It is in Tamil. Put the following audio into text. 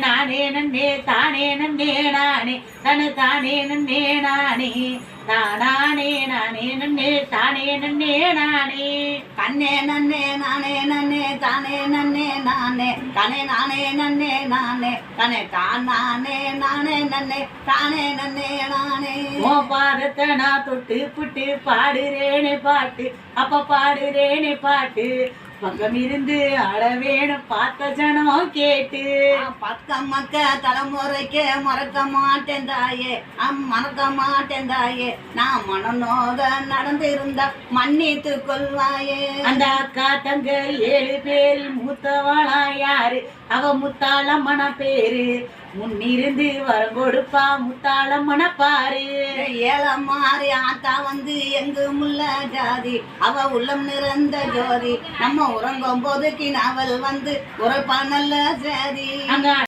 தானே நன்னே தானே நன்னே நானே தன தானே நன்னே நானே தானே நானே நன்னே தானே நன்னே நானே கண்ணே நன்னே நானே நன்னே தானே நன்னே நானே கனே நானே நன்னே நானே கனே தானே நானே நன்னே தானே நன்னே நானே ஓ பாதத்தை நான் தொட்டு புட்டு பாடுறேனே பாட்டு அப்ப பாடுறேனே பாட்டு பக்கம் இருந்து ஆட வேணும் பார்த்த ஜனம் கேட்டு பக்கம் மக்க தலைமுறைக்கு மறக்க மாட்டேன் தாயே மறக்க மாட்டேன் தாயே நான் மனநோக நடந்திருந்தா மன்னித்து கொள்வாயே அந்த அக்கா தங்க 7 பேரில் மூத்தவளா யாரு அவ முத்தாளம்மன பேரு முன்னிருந்து வரம் கொடுப்பா முத்தாளம்மன பாரு ஏழை மாறி ஆத்தா வந்து எங்கு முல்ல ஜாதி அவ உள்ளம் நிறந்த ஜோதி நம்ம உறங்கும் போது கிணவல் வந்து உரைப்பா நல்ல சேதி அங்க